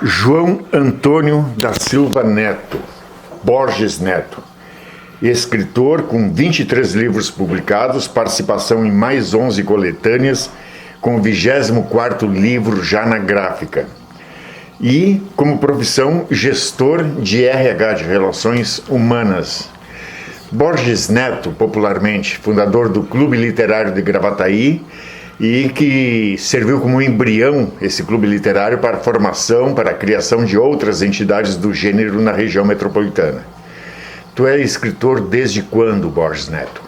João Antônio da Silva Neto, Borges Neto, escritor com 23 livros publicados, participação em mais 11 coletâneas, com o 24º livro já na gráfica. E, como profissão, gestor de RH, de Relações Humanas. Borges Neto, popularmente, fundador do Clube Literário de Gravataí, e que serviu como embrião, esse clube literário, para a formação, para a criação de outras entidades do gênero na região metropolitana. Tu é escritor desde quando, Borges Neto?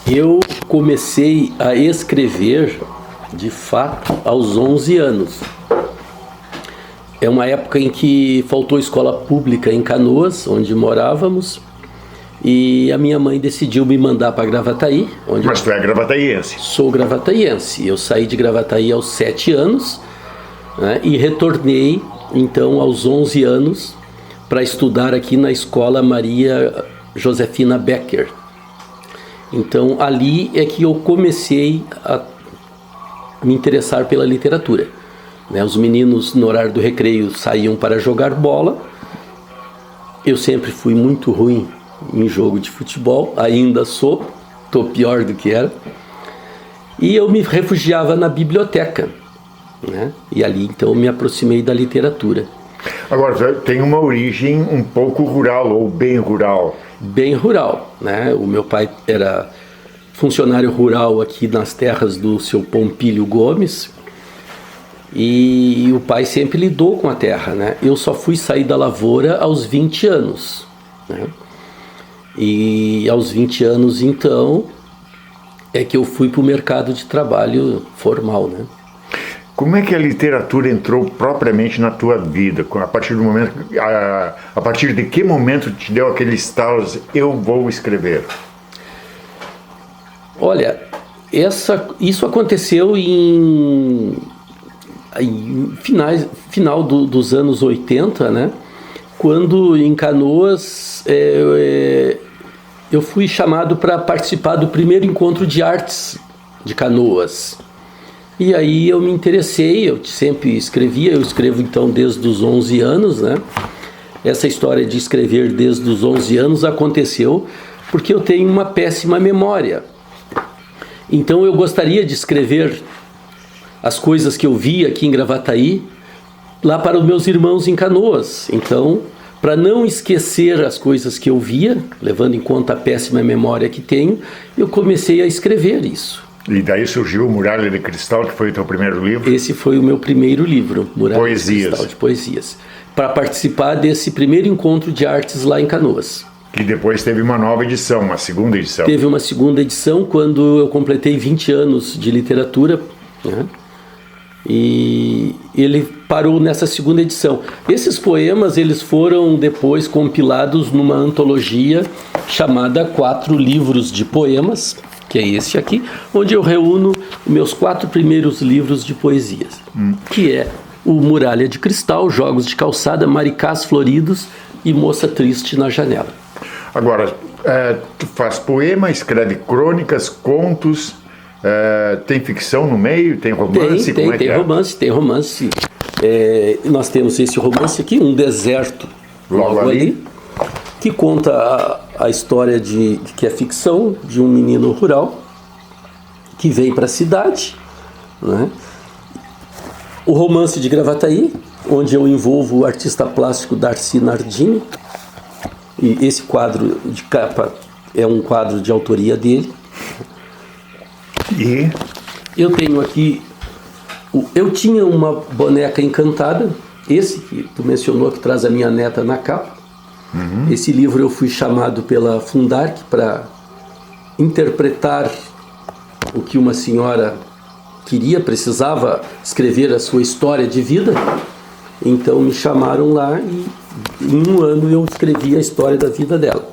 Eu comecei a escrever, de fato, aos 11 anos. É uma época em que faltou escola pública em Canoas, onde morávamos, e a minha mãe decidiu me mandar para Gravataí. Mas tu é gravataiense? Sou gravataiense. Eu saí de Gravataí aos 7 anos, né, e retornei, então, aos 11 anos, para estudar aqui na Escola Maria Josefina Becker. Então, ali é que eu comecei a me interessar pela literatura. Os meninos, no horário do recreio, saíam para jogar bola. Eu sempre fui muito ruim em jogo de futebol, ainda estou pior do que era. E eu me refugiava na biblioteca, né? E ali, então, me aproximei da literatura. Agora, tem uma origem um pouco rural, ou bem rural. Bem rural, né? O meu pai era funcionário rural aqui nas terras do seu Pompílio Gomes, e o pai sempre lidou com a terra, né? Eu só fui sair da lavoura aos 20 anos, né? E aos 20 anos, então, é que eu fui para o mercado de trabalho formal, né? Como é que a literatura entrou propriamente na tua vida? A partir do momento, a partir de que momento te deu aquele estalo, eu vou escrever? Olha, isso aconteceu em final dos anos 80, né? Quando em Canoas eu fui chamado para participar do primeiro encontro de artes de Canoas. E aí eu me interessei, eu sempre escrevia, eu escrevo então desde os 11 anos, né? Essa história de escrever desde os 11 anos aconteceu porque eu tenho uma péssima memória. Então eu gostaria de escrever as coisas que eu vi aqui em Gravataí lá para os meus irmãos em Canoas. Então, para não esquecer as coisas que eu via, levando em conta a péssima memória que tenho, eu comecei a escrever isso. E daí surgiu Muralha de Cristal, que foi o teu primeiro livro? Esse foi o meu primeiro livro, Muralha de Cristal, de poesias, para participar desse primeiro encontro de artes lá em Canoas. Que depois teve uma nova edição, uma segunda edição. Teve uma segunda edição quando eu completei 20 anos de literatura, né? E ele parou nessa segunda edição. Esses poemas eles foram depois compilados numa antologia chamada 4 Livros de Poemas, que é esse aqui, onde eu reúno meus 4 primeiros livros de poesias, que é o Muralha de Cristal, Jogos de Calçada, Maricás Floridos e Moça Triste na Janela. Agora, tu faz poema, escreve crônicas, contos, tem ficção no meio, tem romance? Tem romance. Nós temos esse romance aqui, Um Deserto, logo ali, que conta a história de que é ficção, de um menino rural que vem para a cidade, né? O romance de Gravataí, onde eu envolvo o artista plástico Darcy Nardini, e esse quadro de capa é um quadro de autoria dele. E eu tenho aqui, eu tinha uma boneca encantada, esse que tu mencionou, que traz a minha neta na capa. Esse livro eu fui chamado pela Fundarc para interpretar o que uma senhora precisava escrever a sua história de vida. Então me chamaram lá e em um ano eu escrevi a história da vida dela.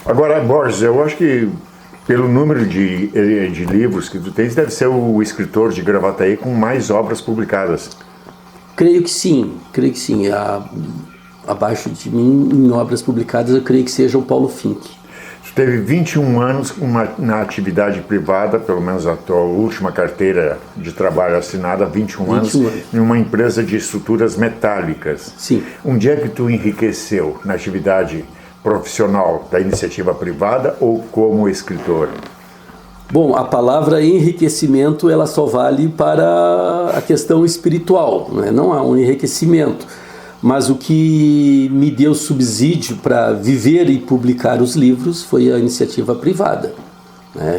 Agora, Borges, eu acho que pelo número de livros que tu tens, deve ser o escritor de Gravataí com mais obras publicadas. Creio que sim. Abaixo de mim, em obras publicadas, eu creio que seja o Paulo Fink. Tu teve 21 anos na atividade privada, pelo menos a tua última carteira de trabalho assinada, 21 anos, em uma empresa de estruturas metálicas. Sim. Onde é que tu enriqueceu na atividade profissional da iniciativa privada ou como escritor? Bom, a palavra enriquecimento, ela só vale para a questão espiritual, né? Não há um enriquecimento. Mas o que me deu subsídio para viver e publicar os livros foi a iniciativa privada.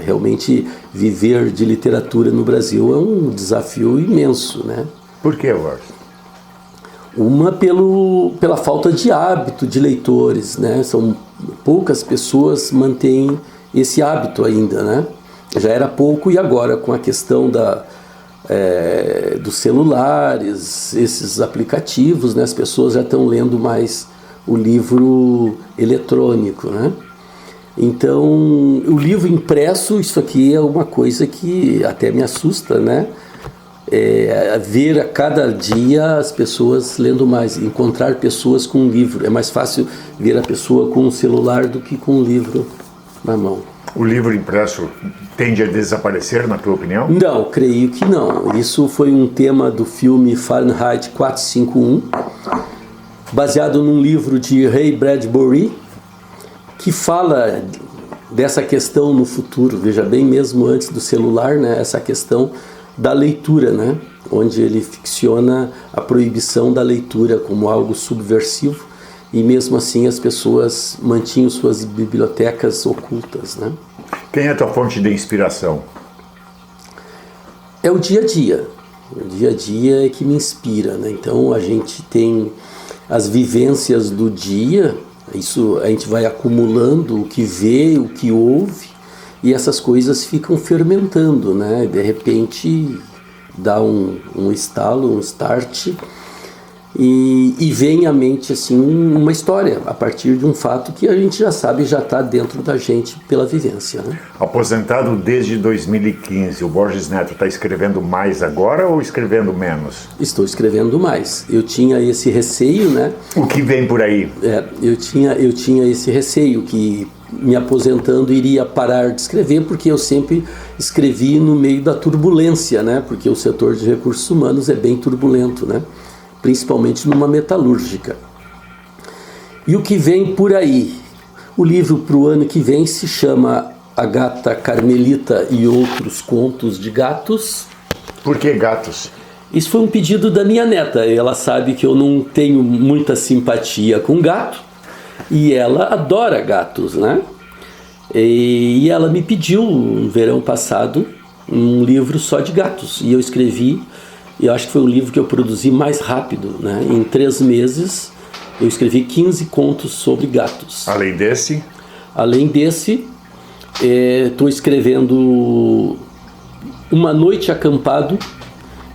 Realmente, viver de literatura no Brasil é um desafio imenso, né? Por que, Borges? Uma pela falta de hábito de leitores, né? São poucas pessoas mantêm esse hábito ainda, né? Já era pouco e agora com a questão dos celulares, esses aplicativos, né? As pessoas já estão lendo mais o livro eletrônico, né? Então, o livro impresso, isso aqui é uma coisa que até me assusta, né? Ver a cada dia as pessoas lendo mais, encontrar pessoas com um livro. É mais fácil ver a pessoa com um celular do que com um livro na mão. O livro impresso tende a desaparecer, na tua opinião? Não, creio que não. Isso foi um tema do filme Fahrenheit 451, baseado num livro de Ray Bradbury, que fala dessa questão no futuro, veja bem, mesmo antes do celular, né, essa questão da leitura, né, onde ele ficciona a proibição da leitura como algo subversivo, e mesmo assim as pessoas mantinham suas bibliotecas ocultas, né? Quem é a tua fonte de inspiração? É o dia a dia. O dia a dia é que me inspira, né? Então a gente tem as vivências do dia, isso a gente vai acumulando o que vê, o que ouve, e essas coisas ficam fermentando, né? De repente dá um estalo, um start, e vem à mente assim uma história a partir de um fato que a gente já sabe, já está dentro da gente pela vivência, né? Aposentado desde 2015, o Borges Neto está escrevendo mais agora ou escrevendo menos? Estou escrevendo mais. Eu tinha esse receio, né? O que vem por aí? Eu tinha esse receio que me aposentando iria parar de escrever, porque eu sempre escrevi no meio da turbulência, né? Porque o setor de recursos humanos é bem turbulento, né? Principalmente numa metalúrgica. E o que vem por aí? O livro para o ano que vem se chama A Gata Carmelita e Outros Contos de Gatos. Por que gatos? Isso foi um pedido da minha neta. Ela sabe que eu não tenho muita simpatia com gato e ela adora gatos, né? E ela me pediu no verão passado um livro só de gatos e eu escrevi. E eu acho que foi o livro que eu produzi mais rápido, né? Em 3 meses eu escrevi 15 contos sobre gatos. Além desse? Além desse, estou escrevendo Uma Noite Acampado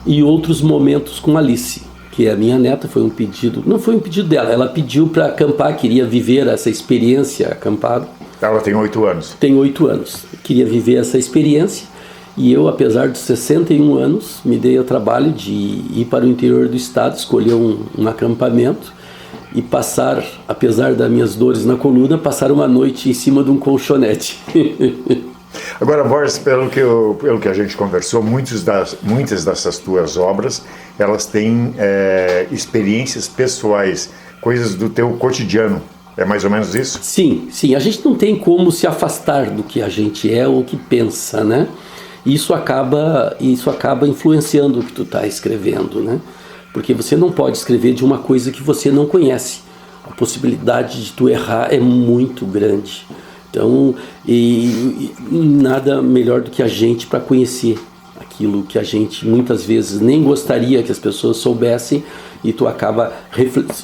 e Outros Momentos com Alice, que é a minha neta. Foi um pedido, não foi um pedido dela, ela pediu para acampar, queria viver essa experiência acampado. Ela tem 8 anos. Tem 8 anos, queria viver essa experiência. E eu, apesar de 61 anos, me dei ao trabalho de ir para o interior do estado, escolher um acampamento e passar, apesar das minhas dores na coluna, passar uma noite em cima de um colchonete. Agora, Borges, pelo que a gente conversou, muitas dessas tuas obras, elas têm experiências pessoais, coisas do teu cotidiano. É mais ou menos isso? Sim. A gente não tem como se afastar do que a gente é ou que pensa, né? Isso acaba influenciando o que tu está escrevendo, né? Porque você não pode escrever de uma coisa que você não conhece. A possibilidade de tu errar é muito grande. Então, e nada melhor do que a gente para conhecer aquilo que a gente muitas vezes nem gostaria que as pessoas soubessem, e tu acaba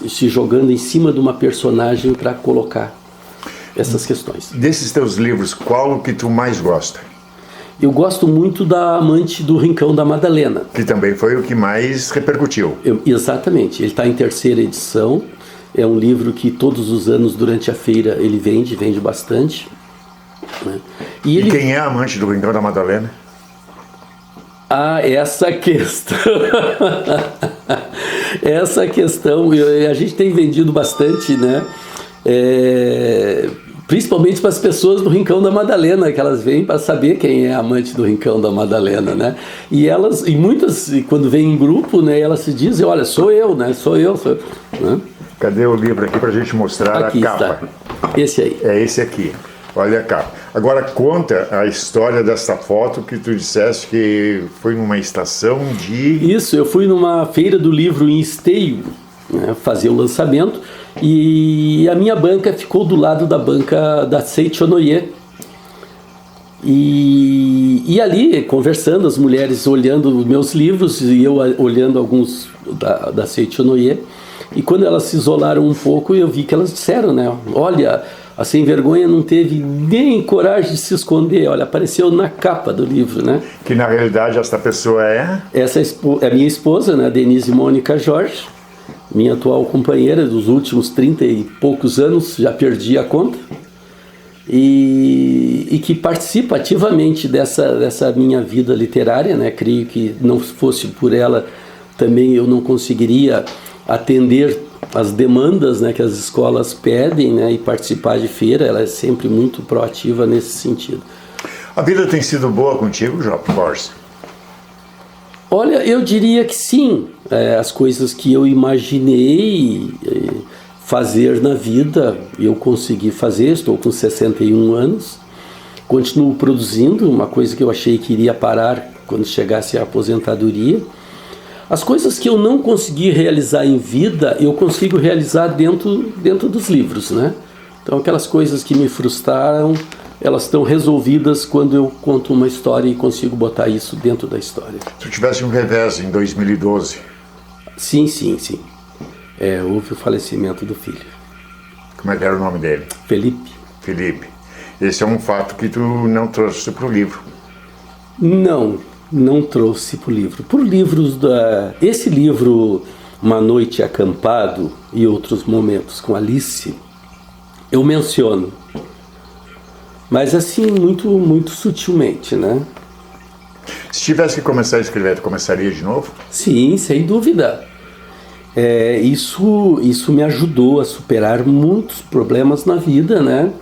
se jogando em cima de uma personagem para colocar essas questões. Desses teus livros, qual o que tu mais gosta? Eu gosto muito da Amante do Rincão da Madalena. Que também foi o que mais repercutiu. Exatamente. Ele está em 3ª edição. É um livro que todos os anos, durante a feira, ele vende bastante. Né? E quem é a Amante do Rincão da Madalena? Essa questão. Essa questão. A gente tem vendido bastante, né? principalmente para as pessoas do Rincão da Madalena, que elas vêm para saber quem é amante do Rincão da Madalena, né? E elas, e muitas, quando vêm em grupo, né, elas se dizem, olha, sou eu, né? Sou eu. Né? Cadê o livro aqui para a gente mostrar Aqui a capa? está. Esse aí. É esse aqui. Olha a capa. Agora conta a história dessa foto que tu disseste que foi numa estação de... Isso, eu fui numa feira do livro em Esteio, né, fazer o lançamento, e a minha banca ficou do lado da banca da Seichonoye. E ali, conversando, as mulheres olhando meus livros e eu olhando alguns da Seichonoye. E quando elas se isolaram um pouco, eu vi que elas disseram, né? Olha, a Sem Vergonha não teve nem coragem de se esconder. Olha, apareceu na capa do livro, né? Que na realidade essa pessoa é... Essa é a minha esposa, né? Denise Mônica Jorge, minha atual companheira dos últimos 30 e poucos anos, já perdi a conta. E que participa ativamente dessa minha vida literária, né? Creio que não fosse por ela também eu não conseguiria atender as demandas, né, que as escolas pedem, né, e participar de feira. Ela é sempre muito proativa nesse sentido. A vida tem sido boa contigo, Borges? Olha, eu diria que sim. As coisas que eu imaginei fazer na vida, eu consegui fazer. Estou com 61 anos, continuo produzindo, uma coisa que eu achei que iria parar quando chegasse a aposentadoria. As coisas que eu não consegui realizar em vida, eu consigo realizar dentro dos livros, né? Então, aquelas coisas que me frustraram, elas estão resolvidas quando eu conto uma história e consigo botar isso dentro da história. Se tu tivesse um revés em 2012... Sim. Houve o falecimento do filho. Como é que era o nome dele? Felipe. Felipe. Esse é um fato que tu não trouxe para o livro. Não trouxe para o livro. Por livros esse livro, Uma Noite Acampado e Outros Momentos com Alice, eu menciono. Mas assim, muito sutilmente, né? Se tivesse que começar a escrever, tu começaria de novo? Sim, sem dúvida. Isso me ajudou a superar muitos problemas na vida, né?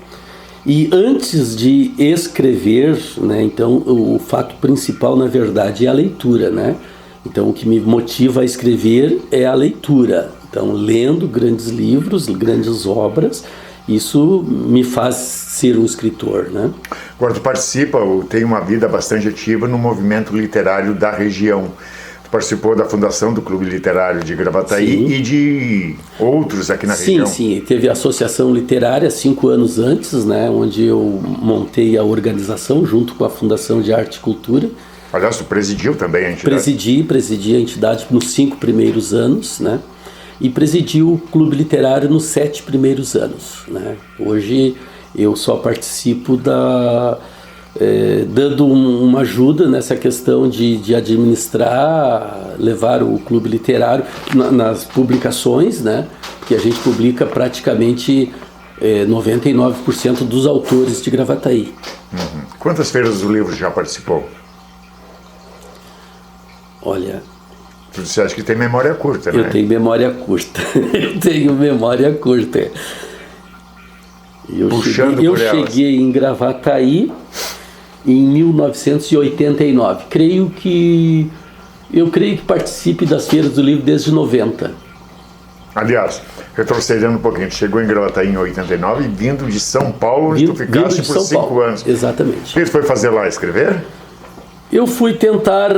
E antes de escrever, né, então o fato principal, na verdade, é a leitura, né? Então o que me motiva a escrever é a leitura. Então, lendo grandes livros, grandes obras, isso me faz ser um escritor, né? Agora tu participa, ou tem uma vida bastante ativa no movimento literário da região. Participou da fundação do Clube Literário de Gravataí. Sim. E de outros aqui na região. Sim. Teve a Associação Literária 5 anos antes, né, onde eu montei a organização junto com a Fundação de Arte e Cultura. Aliás, tu presidiu também a entidade? Presidi a entidade nos 5 primeiros anos, né, e presidi o Clube Literário nos 7 primeiros anos. Né. Hoje eu só participo dando uma ajuda nessa questão de administrar, levar o Clube Literário nas publicações, né? Porque a gente publica praticamente 99% dos autores de Gravataí. Uhum. Quantas feiras do livro já participou? Olha... Você acha que tem memória curta, né? Eu tenho memória curta. Eu cheguei em Gravataí em 1989. Eu creio que participe das feiras do livro desde 90. Aliás, retrocedendo um pouquinho, chegou em Gravataí em 89 e vindo de São Paulo, onde tu ficaste por 5 anos. Exatamente. O que tu foi fazer lá, escrever? Eu fui tentar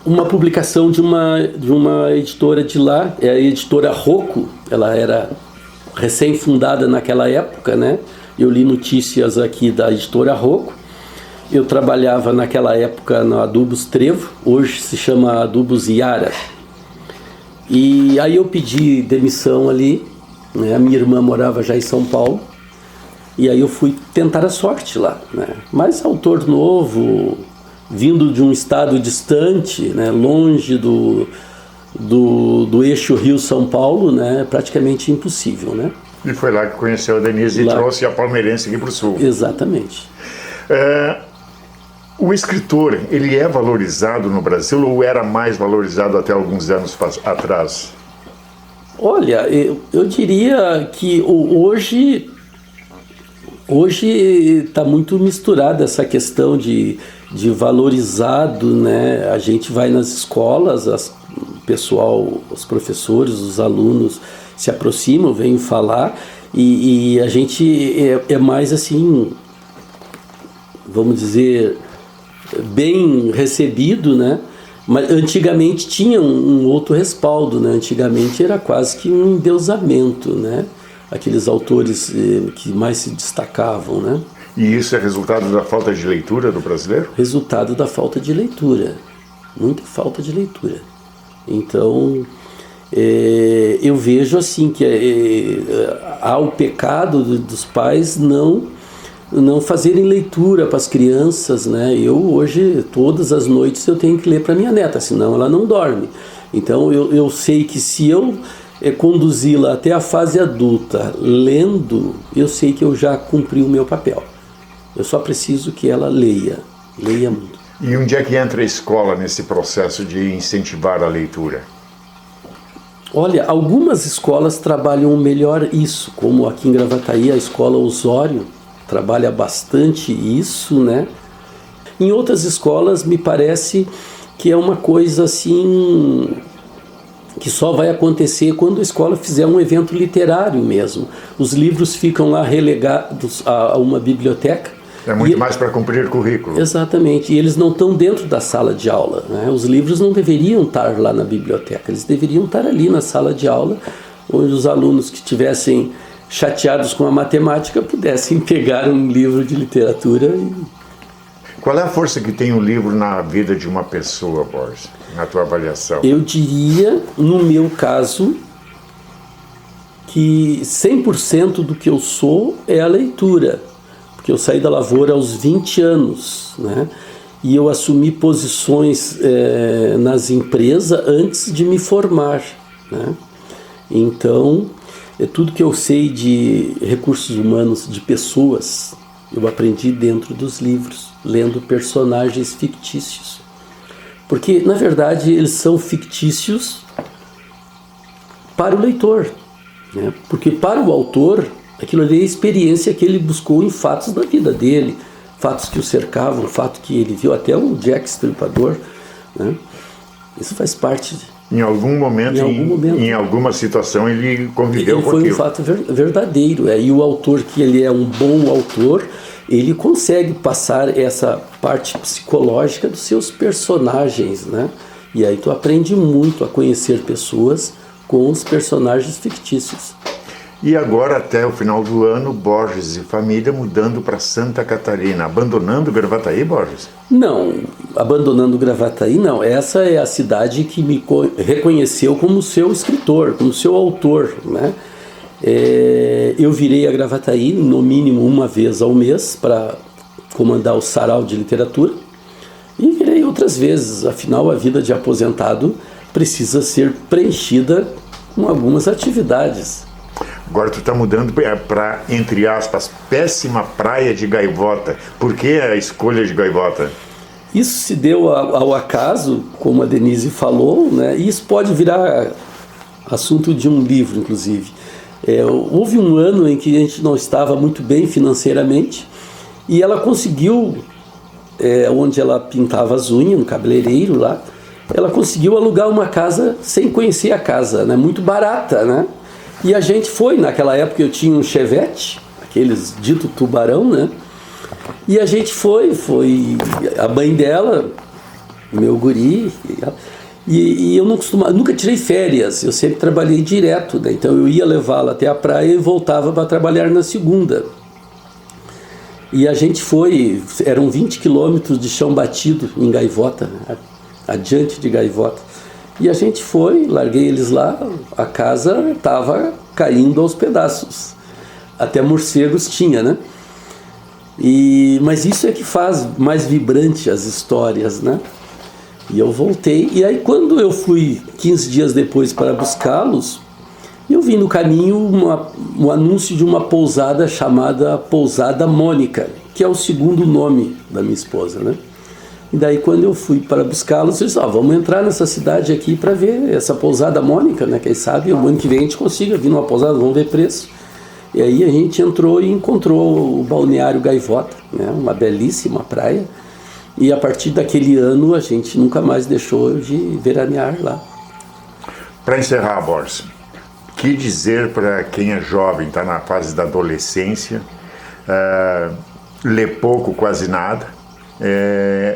uma publicação de uma editora de lá, a editora Rocco. Ela era recém-fundada naquela época, né? Eu li notícias aqui da editora Rocco. Eu trabalhava naquela época no Adubos Trevo, hoje se chama Adubos Iara. E aí eu pedi demissão ali, né? A minha irmã morava já em São Paulo, e aí eu fui tentar a sorte lá, né? Mas autor novo, vindo de um estado distante, né? Longe do eixo Rio-São Paulo, né? Praticamente impossível, né? E foi lá que conheceu a Denise e trouxe a palmeirense aqui para o sul. Exatamente. O escritor, ele é valorizado no Brasil ou era mais valorizado até alguns anos atrás? Olha, eu diria que hoje Hoje está muito misturada essa questão de valorizado, né? A gente vai nas escolas, o pessoal, os professores, os alunos se aproximam, vêm falar, e a gente é mais assim, vamos dizer, bem recebido, né? Mas antigamente tinha um outro respaldo, né? Antigamente era quase que um endeusamento, né? Aqueles autores que mais se destacavam, né? E isso é resultado da falta de leitura do brasileiro? Resultado da falta de leitura, muita falta de leitura. Então, eu vejo assim que há o pecado dos pais não fazerem leitura para as crianças, né? Eu hoje, todas as noites, eu tenho que ler para minha neta, senão ela não dorme. Então eu sei que se eu conduzi-la até a fase adulta lendo, eu sei que eu já cumpri o meu papel. Eu só preciso que ela leia muito. E onde é que entra a escola nesse processo de incentivar a leitura? Olha, algumas escolas trabalham melhor isso, como aqui em Gravataí, a escola Osório trabalha bastante isso, né? Em outras escolas me parece que é uma coisa assim que só vai acontecer quando a escola fizer um evento literário mesmo. Os livros ficam lá relegados a uma biblioteca. É muito mais para cumprir currículo. Exatamente, e eles não estão dentro da sala de aula, né? Os livros não deveriam estar lá na biblioteca, eles deveriam estar ali na sala de aula, onde os alunos que estivessem chateados com a matemática pudessem pegar um livro de literatura. Qual é a força que tem o livro na vida de uma pessoa, Borges, na tua avaliação? Eu diria, no meu caso, que 100% do que eu sou é a leitura. Porque eu saí da lavoura aos 20 anos, né? E eu assumi posições nas empresas antes de me formar, né? Então, tudo que eu sei de recursos humanos, de pessoas, eu aprendi dentro dos livros, lendo personagens fictícios. Porque, na verdade, eles são fictícios para o leitor, né? Porque para o autor, aquilo ali é a experiência que ele buscou em fatos da vida dele, fatos que o cercavam, fato que ele viu, até o Jack Stripador, né? Isso faz parte. Em algum momento, em alguma situação, ele conviveu com aquilo. Foi um fato verdadeiro. E o autor, que ele é um bom autor, ele consegue passar essa parte psicológica dos seus personagens, né? E aí tu aprende muito a conhecer pessoas com os personagens fictícios. E agora, até o final do ano, Borges e família mudando para Santa Catarina, abandonando Gravataí, Borges? Não, abandonando Gravataí não. Essa é a cidade que me reconheceu como seu escritor, como seu autor, né? Eu virei a Gravataí no mínimo uma vez ao mês para comandar o sarau de literatura e virei outras vezes. Afinal, a vida de aposentado precisa ser preenchida com algumas atividades. Agora tu está mudando para, entre aspas, péssima praia de Gaivota. Por que a escolha de Gaivota? Isso se deu ao acaso, como a Denise falou, né? E isso pode virar assunto de um livro, inclusive. Houve um ano em que a gente não estava muito bem financeiramente e ela conseguiu, onde ela pintava as unhas, no cabeleireiro lá, ela conseguiu alugar uma casa sem conhecer a casa, né? Muito barata, né? E a gente foi, naquela época eu tinha um Chevette, aqueles dito tubarão, né? E a gente foi a mãe dela, meu guri, e eu nunca tirei férias, eu sempre trabalhei direto, né? Então eu ia levá-la até a praia e voltava para trabalhar na segunda. E a gente foi, eram 20 quilômetros de chão batido em Gaivota, né? Adiante de Gaivota. E a gente foi, larguei eles lá, a casa estava caindo aos pedaços. Até morcegos tinha, né? Mas isso é que faz mais vibrante as histórias, né? E eu voltei, e aí quando eu fui 15 dias depois para buscá-los, eu vi no caminho um anúncio de uma pousada chamada Pousada Mônica, que é o segundo nome da minha esposa, né? E daí quando eu fui para buscá-los, eu disse, vamos entrar nessa cidade aqui para ver essa Pousada Mônica, né? Quem sabe o ano que vem a gente consiga vir numa pousada, vamos ver preço. E aí a gente entrou e encontrou o Balneário Gaivota, né? Uma belíssima praia. E a partir daquele ano a gente nunca mais deixou de veranear lá. Para encerrar, Borges, que dizer para quem é jovem, está na fase da adolescência, lê pouco, quase nada,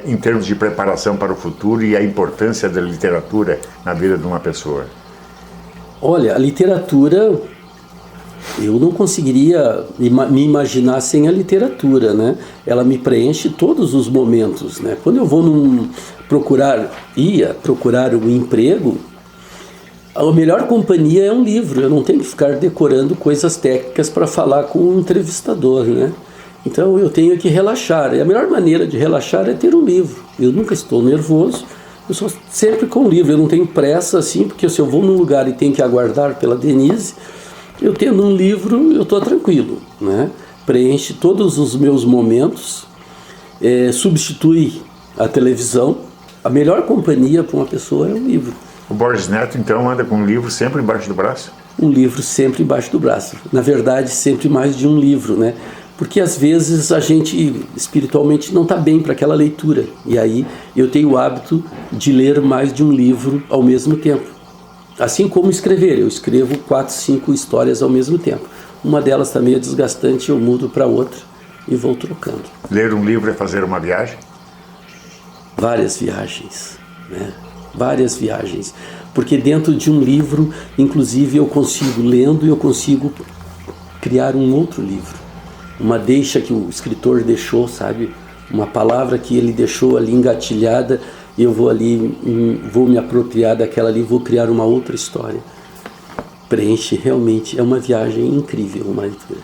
em termos de preparação para o futuro e a importância da literatura na vida de uma pessoa? Olha, a literatura, eu não conseguiria me imaginar sem a literatura, né? Ela me preenche todos os momentos, né? Quando eu vou ia procurar um emprego, a melhor companhia é um livro. Eu não tenho que ficar decorando coisas técnicas para falar com um entrevistador, né? Então eu tenho que relaxar. E a melhor maneira de relaxar é ter um livro. Eu nunca estou nervoso. Eu sou sempre com o livro. Eu não tenho pressa assim, porque se eu vou num lugar e tenho que aguardar pela Denise, eu tendo um livro, eu estou tranquilo, né? Preenche todos os meus momentos, substitui a televisão. A melhor companhia para uma pessoa é um livro. O Borges Neto, então, anda com um livro sempre embaixo do braço? Um livro sempre embaixo do braço. Na verdade, sempre mais de um livro, né? Porque às vezes a gente espiritualmente não está bem para aquela leitura. E aí eu tenho o hábito de ler mais de um livro ao mesmo tempo. Assim como escrever. Eu escrevo 4, 5 histórias ao mesmo tempo. Uma delas está meio desgastante, eu mudo para outra e vou trocando. Ler um livro é fazer uma viagem? Várias viagens, né? Várias viagens. Porque dentro de um livro, inclusive, eu consigo, lendo, eu consigo criar um outro livro. Uma deixa que o escritor deixou, sabe? Uma palavra que ele deixou ali engatilhada, e eu vou me apropriar daquela ali, vou criar uma outra história. Preenche realmente, é uma viagem incrível, uma leitura.